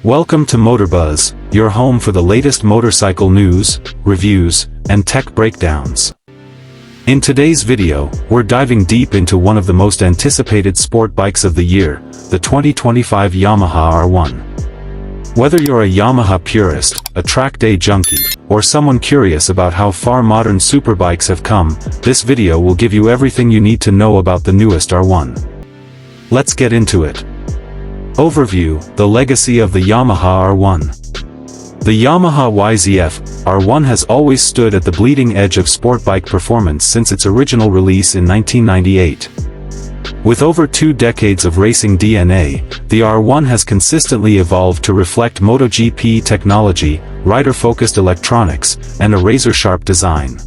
Welcome to MotorBuzz, your home for the latest motorcycle news, reviews, and tech breakdowns. In today's video, we're diving deep into one of the most anticipated sport bikes of the year, the 2025 Yamaha R1. Whether you're a Yamaha purist, a track day junkie, or someone curious about how far modern superbikes have come, this video will give you everything you need to know about the newest R1. Let's get into it. Overview: the legacy of the Yamaha R1. The Yamaha YZF R1 has always stood at the bleeding edge of sport bike performance since its original release in 1998. With over 2 decades of racing DNA, the R1 has consistently evolved to reflect MotoGP technology, rider-focused electronics, and a razor-sharp design.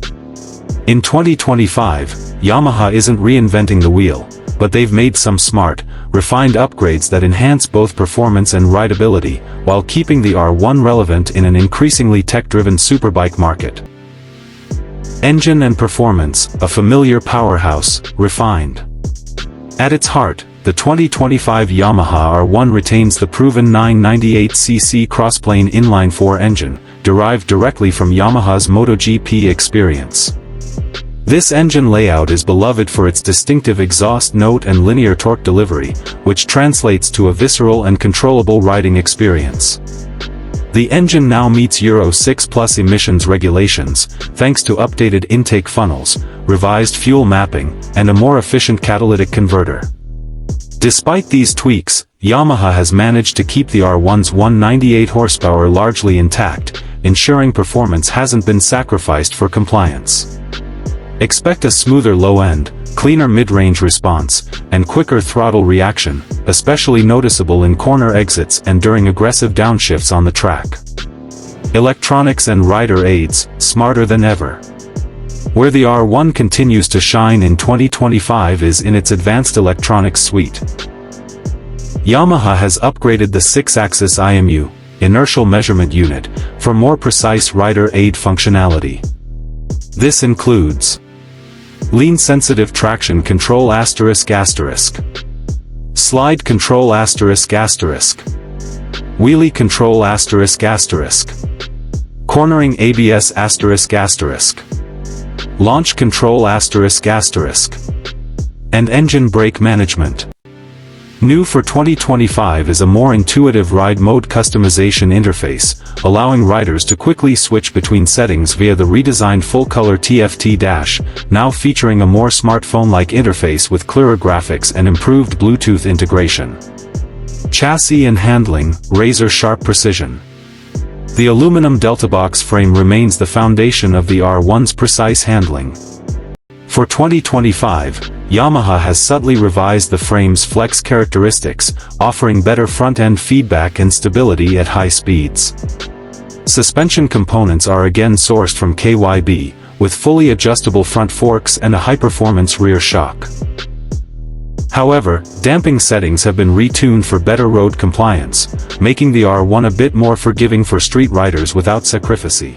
In 2025, Yamaha isn't reinventing the wheel, but they've made some smart, refined upgrades that enhance both performance and rideability, while keeping the R1 relevant in an increasingly tech-driven superbike market. Engine and performance: a familiar powerhouse, refined. At its heart, the 2025 Yamaha R1 retains the proven 998cc crossplane inline-4 engine, derived directly from Yamaha's MotoGP experience. This engine layout is beloved for its distinctive exhaust note and linear torque delivery, which translates to a visceral and controllable riding experience. The engine now meets Euro 6+ emissions regulations, thanks to updated intake funnels, revised fuel mapping, and a more efficient catalytic converter. Despite these tweaks, Yamaha has managed to keep the R1's 198 horsepower largely intact, ensuring performance hasn't been sacrificed for compliance. Expect a smoother low-end, cleaner mid-range response, and quicker throttle reaction, especially noticeable in corner exits and during aggressive downshifts on the track. Electronics and rider aids, smarter than ever. Where the R1 continues to shine in 2025 is in its advanced electronics suite. Yamaha has upgraded the 6-axis IMU, inertial measurement unit, for more precise rider aid functionality. This includes lean-sensitive traction control ***, slide control ***, wheelie control ***, cornering ABS ***, launch control ***, and engine brake management. New for 2025 is a more intuitive ride mode customization interface, allowing riders to quickly switch between settings via the redesigned full-color TFT dash, now featuring a more smartphone-like interface with clearer graphics and improved Bluetooth integration. Chassis and handling: razor-sharp precision. The aluminum delta-box frame remains the foundation of the R1's precise handling. For 2025, Yamaha has subtly revised the frame's flex characteristics, offering better front-end feedback and stability at high speeds. Suspension components are again sourced from KYB, with fully adjustable front forks and a high-performance rear shock. However, damping settings have been retuned for better road compliance, making the R1 a bit more forgiving for street riders without sacrifice.